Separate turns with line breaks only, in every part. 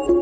Shalom,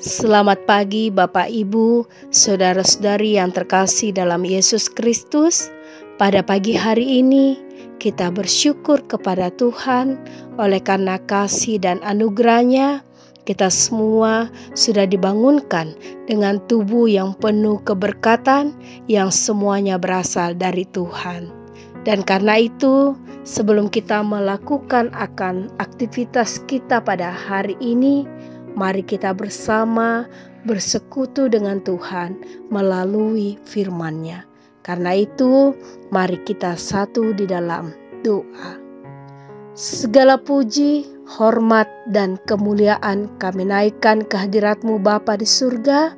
selamat pagi Bapak Ibu, saudara-saudari yang terkasih dalam Yesus Kristus. Pada pagi hari ini kita bersyukur kepada Tuhan oleh karena kasih dan anugerah-Nya. Kita semua sudah dibangunkan dengan tubuh yang penuh keberkatan yang semuanya berasal dari Tuhan. Dan karena itu, sebelum kita melakukan akan aktivitas kita pada hari ini, mari kita bersama bersekutu dengan Tuhan melalui firman-Nya. Karena itu, mari kita satu di dalam doa. Segala puji, hormat, dan kemuliaan kami naikkan ke hadirat-Mu Bapa di surga.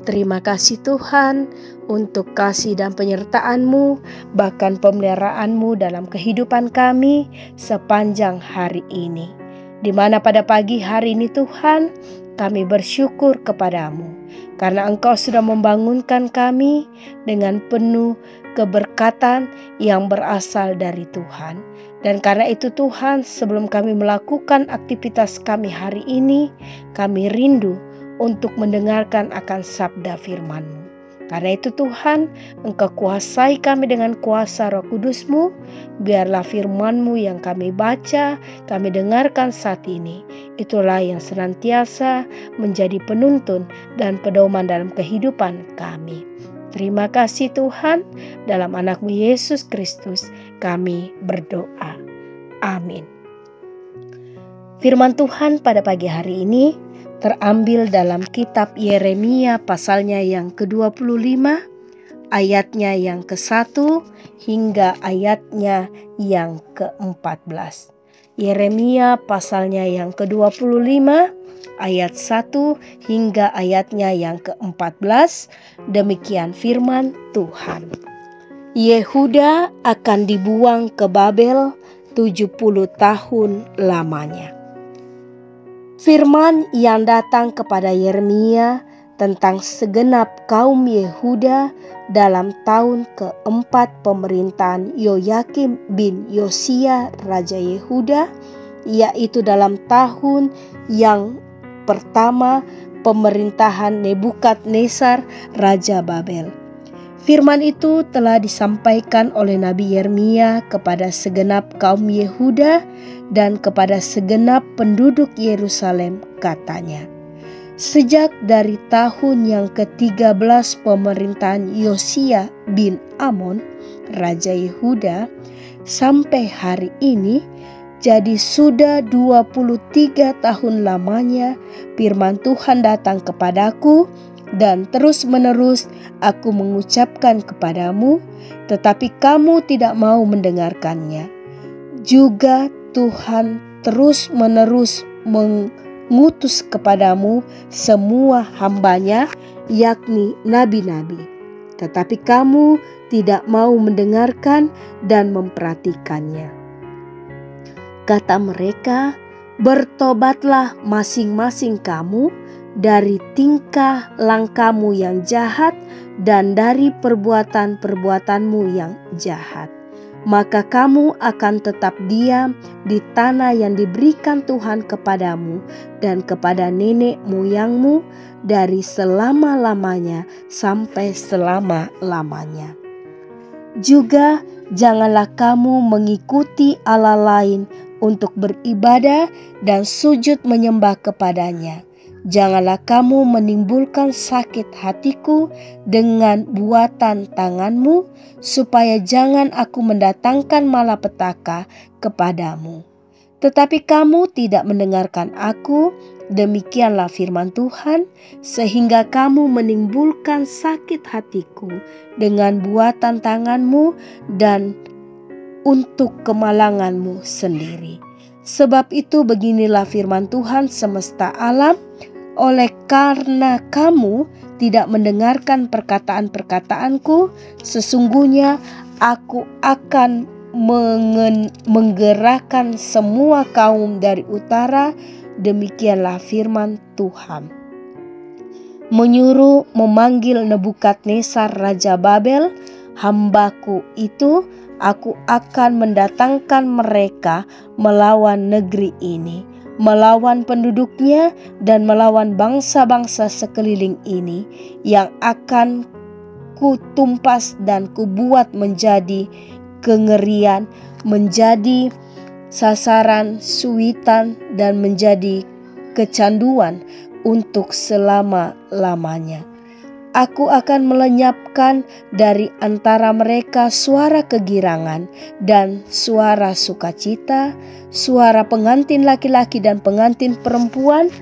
Terima kasih Tuhan untuk kasih dan penyertaan-Mu, bahkan pemeliharaan-Mu dalam kehidupan kami sepanjang hari ini. Di mana pada pagi hari ini Tuhan, kami bersyukur kepadamu karena Engkau sudah membangunkan kami dengan penuh keberkatan yang berasal dari Tuhan. Dan karena itu Tuhan, sebelum kami melakukan aktivitas kami hari ini, kami rindu untuk mendengarkan akan sabda firman-Mu. Karena itu Tuhan, Engkau kuasai kami dengan kuasa Roh Kudus-Mu. Biarlah firman-Mu yang kami baca, kami dengarkan saat ini, itulah yang senantiasa menjadi penuntun dan pedoman dalam kehidupan kami. Terima kasih Tuhan, dalam anak-Mu Yesus Kristus kami berdoa. Amin. Firman Tuhan pada pagi hari ini terambil dalam kitab Yeremia pasalnya yang ke-25, ayatnya yang ke-1 hingga ayatnya yang ke-14. Yeremia pasalnya yang ke-25, ayat 1 hingga ayatnya yang ke-14. Demikian firman Tuhan. Yehuda akan dibuang ke Babel 70 tahun lamanya. Firman yang datang kepada Yeremia tentang segenap kaum Yehuda dalam tahun keempat pemerintahan Yoyakim bin Yosia Raja Yehuda, yaitu dalam tahun yang pertama pemerintahan Nebukadnezar Raja Babel. Firman itu telah disampaikan oleh Nabi Yeremia kepada segenap kaum Yehuda dan kepada segenap penduduk Yerusalem, katanya. Sejak dari tahun yang ke-13 pemerintahan Yosia bin Amon, Raja Yehuda, sampai hari ini, jadi sudah 23 tahun lamanya firman Tuhan datang kepadaku, dan terus-menerus aku mengucapkan kepadamu, tetapi kamu tidak mau mendengarkannya. Juga Tuhan terus-menerus mengutus kepadamu semua hamba-Nya, yakni nabi-nabi. Tetapi kamu tidak mau mendengarkan dan memperhatikannya. Kata mereka, bertobatlah masing-masing kamu dari tingkah langkahmu yang jahat dan dari perbuatan-perbuatanmu yang jahat. Maka kamu akan tetap diam di tanah yang diberikan Tuhan kepadamu dan kepada nenek moyangmu dari selama-lamanya sampai selama-lamanya. Juga janganlah kamu mengikuti Allah lain untuk beribadah dan sujud menyembah kepadanya. Janganlah kamu menimbulkan sakit hatiku dengan buatan tanganmu, supaya jangan aku mendatangkan malapetaka kepadamu. Tetapi kamu tidak mendengarkan aku, demikianlah firman Tuhan, sehingga kamu menimbulkan sakit hatiku dengan buatan tanganmu dan untuk kemalanganmu sendiri. Sebab itu beginilah firman Tuhan semesta alam, oleh karena kamu tidak mendengarkan perkataan-perkataanku, sesungguhnya aku akan menggerakkan semua kaum dari utara, demikianlah firman Tuhan. Menyuruh memanggil Nebukadnezar Raja Babel, hambaku itu, aku akan mendatangkan mereka melawan negeri ini, melawan penduduknya dan melawan bangsa-bangsa sekeliling ini, yang akan kutumpas dan kubuat menjadi kengerian, menjadi sasaran suitan dan menjadi kecanduan untuk selama-lamanya. Aku akan melenyapkan dari antara mereka suara kegirangan dan suara sukacita, suara pengantin laki-laki dan pengantin perempuan,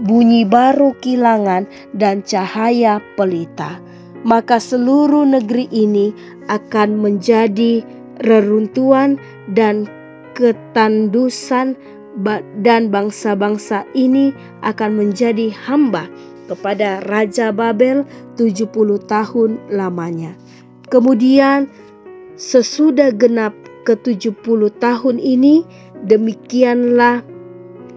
bunyi baru kilangan dan cahaya pelita. Maka seluruh negeri ini akan menjadi reruntuhan dan ketandusan, dan bangsa-bangsa ini akan menjadi hamba kepada Raja Babel 70 tahun lamanya. Kemudian sesudah genap ke-70 tahun ini, demikianlah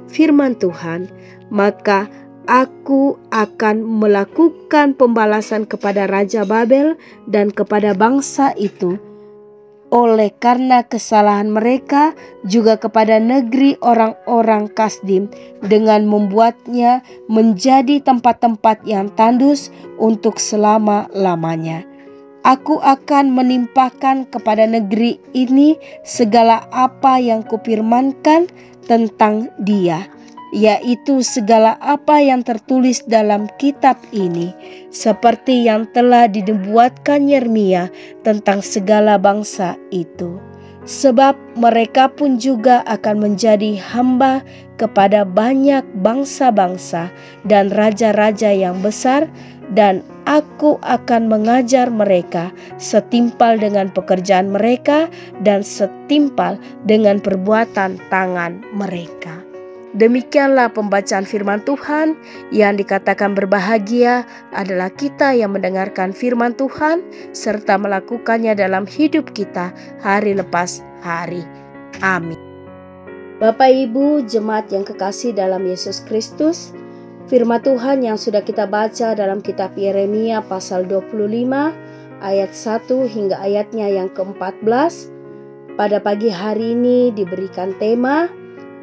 firman Tuhan, maka aku akan melakukan pembalasan kepada Raja Babel dan kepada bangsa itu oleh karena kesalahan mereka, juga kepada negeri orang-orang Kasdim, dengan membuatnya menjadi tempat-tempat yang tandus untuk selama-lamanya. Aku akan menimpakan kepada negeri ini segala apa yang kupirmankan tentang dia, yaitu segala apa yang tertulis dalam kitab ini, seperti yang telah dinubuatkan Yeremia tentang segala bangsa itu. Sebab mereka pun juga akan menjadi hamba kepada banyak bangsa-bangsa dan raja-raja yang besar, dan aku akan mengajar mereka setimpal dengan pekerjaan mereka dan setimpal dengan perbuatan tangan mereka. Demikianlah pembacaan firman Tuhan. Yang dikatakan berbahagia adalah kita yang mendengarkan firman Tuhan serta melakukannya dalam hidup kita hari lepas hari. Amin. Bapak Ibu jemaat yang kekasih dalam Yesus Kristus, firman Tuhan yang sudah kita baca dalam kitab Yeremia pasal 25 ayat 1 hingga ayatnya yang ke-14, pada pagi hari ini diberikan tema,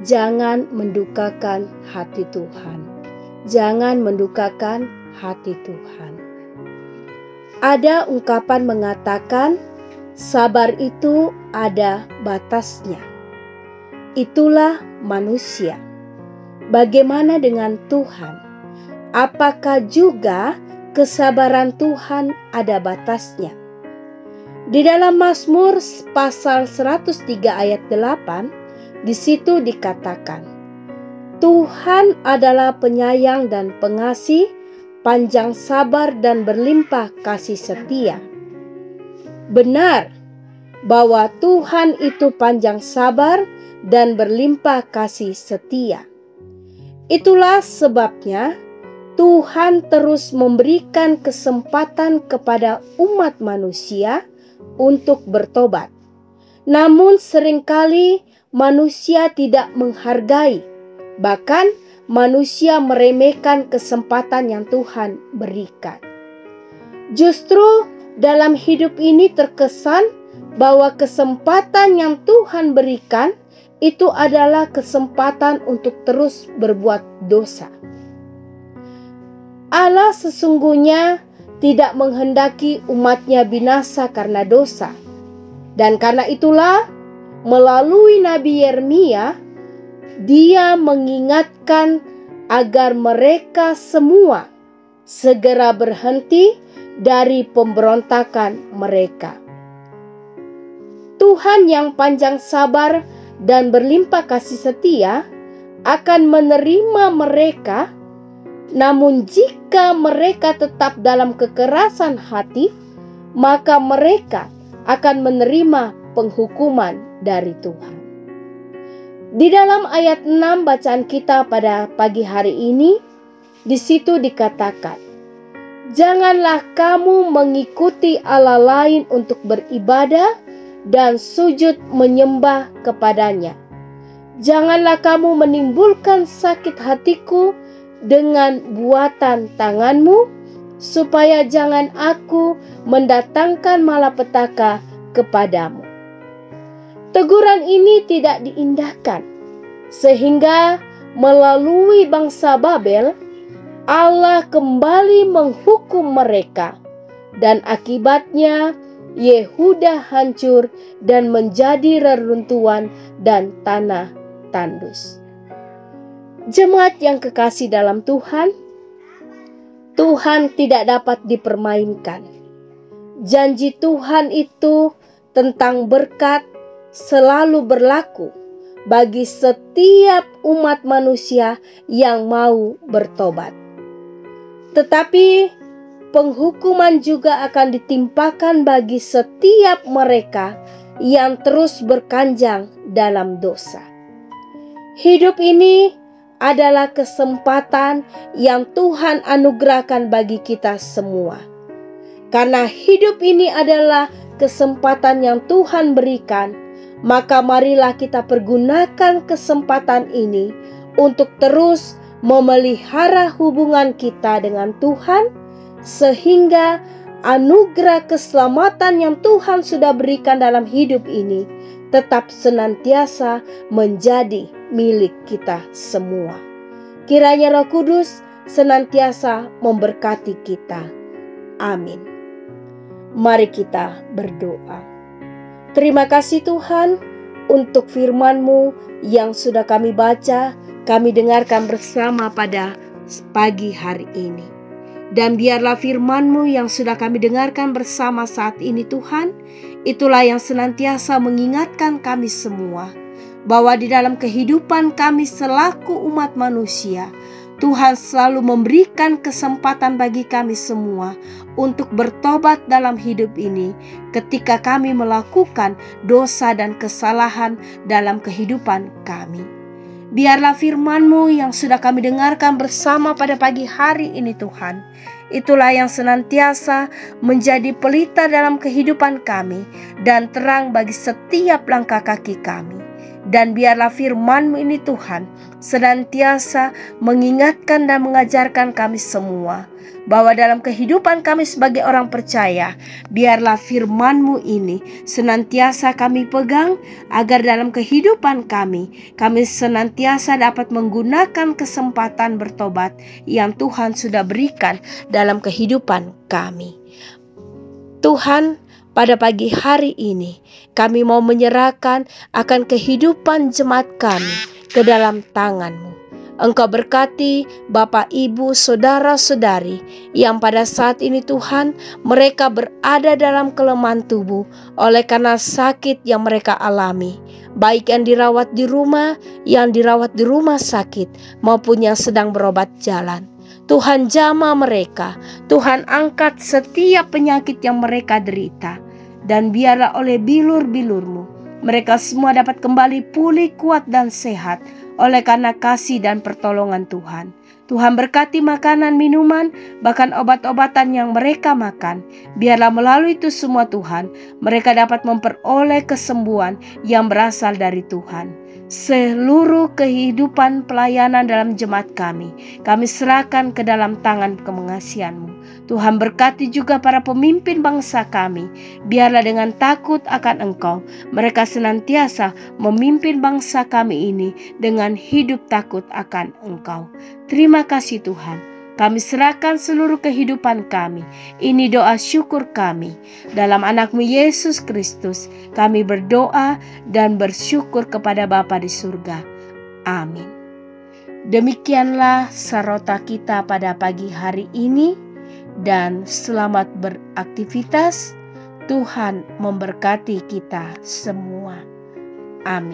jangan mendukakan hati Tuhan. Jangan mendukakan hati Tuhan. Ada ungkapan mengatakan, sabar itu ada batasnya. Itulah manusia. Bagaimana dengan Tuhan? Apakah juga kesabaran Tuhan ada batasnya? Di dalam Mazmur pasal 103 ayat 8, di situ dikatakan, Tuhan adalah penyayang dan pengasih, panjang sabar dan berlimpah kasih setia. Benar bahwa Tuhan itu panjang sabar dan berlimpah kasih setia. Itulah sebabnya Tuhan terus memberikan kesempatan kepada umat manusia untuk bertobat. Namun seringkali manusia tidak menghargai, bahkan manusia meremehkan kesempatan yang Tuhan berikan. Justru dalam hidup ini terkesan bahwa kesempatan yang Tuhan berikan itu adalah kesempatan untuk terus berbuat dosa. Allah sesungguhnya tidak menghendaki umatnya binasa karena dosa. Dan karena itulah melalui Nabi Yeremia, dia mengingatkan agar mereka semua segera berhenti dari pemberontakan mereka. Tuhan yang panjang sabar dan berlimpah kasih setia akan menerima mereka, namun jika mereka tetap dalam kekerasan hati, maka mereka akan menerima penghukuman dari Tuhan. Di dalam ayat 6 bacaan kita pada pagi hari ini, di situ dikatakan, janganlah kamu mengikuti Allah lain untuk beribadah dan sujud menyembah kepadanya. Janganlah kamu menimbulkan sakit hatiku dengan buatan tanganmu, supaya jangan aku mendatangkan malapetaka kepadamu. Teguran ini tidak diindahkan, sehingga melalui bangsa Babel, Allah kembali menghukum mereka, dan akibatnya Yehuda hancur dan menjadi reruntuhan dan tanah tandus. Jemaat yang kekasih dalam Tuhan, Tuhan tidak dapat dipermainkan. Janji Tuhan itu tentang berkat selalu berlaku bagi setiap umat manusia yang mau bertobat. Tetapi penghukuman juga akan ditimpakan bagi setiap mereka yang terus berkanjang dalam dosa. Hidup ini adalah kesempatan yang Tuhan anugerahkan bagi kita semua. Karena hidup ini adalah kesempatan yang Tuhan berikan, maka marilah kita pergunakan kesempatan ini untuk terus memelihara hubungan kita dengan Tuhan, sehingga anugerah keselamatan yang Tuhan sudah berikan dalam hidup ini tetap senantiasa menjadi milik kita semua. Kiranya Roh Kudus senantiasa memberkati kita. Amin. Mari kita berdoa. Terima kasih Tuhan untuk firman-Mu yang sudah kami baca, kami dengarkan bersama pada pagi hari ini. Dan biarlah firman-Mu yang sudah kami dengarkan bersama saat ini Tuhan, itulah yang senantiasa mengingatkan kami semua, bahwa di dalam kehidupan kami selaku umat manusia, Tuhan selalu memberikan kesempatan bagi kami semua untuk bertobat dalam hidup ini ketika kami melakukan dosa dan kesalahan dalam kehidupan kami. Biarlah firman-Mu yang sudah kami dengarkan bersama pada pagi hari ini Tuhan, itulah yang senantiasa menjadi pelita dalam kehidupan kami dan terang bagi setiap langkah kaki kami. Dan biarlah firman-Mu ini Tuhan senantiasa mengingatkan dan mengajarkan kami semua, bahwa dalam kehidupan kami sebagai orang percaya, biarlah firman-Mu ini senantiasa kami pegang, agar dalam kehidupan kami senantiasa dapat menggunakan kesempatan bertobat yang Tuhan sudah berikan dalam kehidupan kami. Tuhan, pada pagi hari ini kami mau menyerahkan akan kehidupan jemaat kami ke dalam tangan-Mu. Engkau berkati Bapak, Ibu, Saudara-saudari yang pada saat ini Tuhan, mereka berada dalam kelemahan tubuh oleh karena sakit yang mereka alami, baik yang dirawat di rumah, yang dirawat di rumah sakit, maupun yang sedang berobat jalan. Tuhan jamah mereka, Tuhan angkat setiap penyakit yang mereka derita, dan biarlah oleh bilur-bilur-Mu mereka semua dapat kembali pulih, kuat dan sehat oleh karena kasih dan pertolongan Tuhan. Tuhan berkati makanan, minuman, bahkan obat-obatan yang mereka makan. Biarlah melalui itu semua Tuhan, mereka dapat memperoleh kesembuhan yang berasal dari Tuhan. Seluruh kehidupan pelayanan dalam jemaat kami serahkan ke dalam tangan kemengasihan-Mu. Tuhan berkati juga para pemimpin bangsa kami. Biarlah dengan takut akan Engkau, mereka senantiasa memimpin bangsa kami ini dengan hidup takut akan Engkau. Terima kasih Tuhan. Kami serahkan seluruh kehidupan kami. Ini doa syukur kami. Dalam anak-Mu Yesus Kristus, kami berdoa dan bersyukur kepada Bapa di surga. Amin. Demikianlah sarota kita pada pagi hari ini. Dan selamat beraktivitas. Tuhan memberkati kita semua. Amin.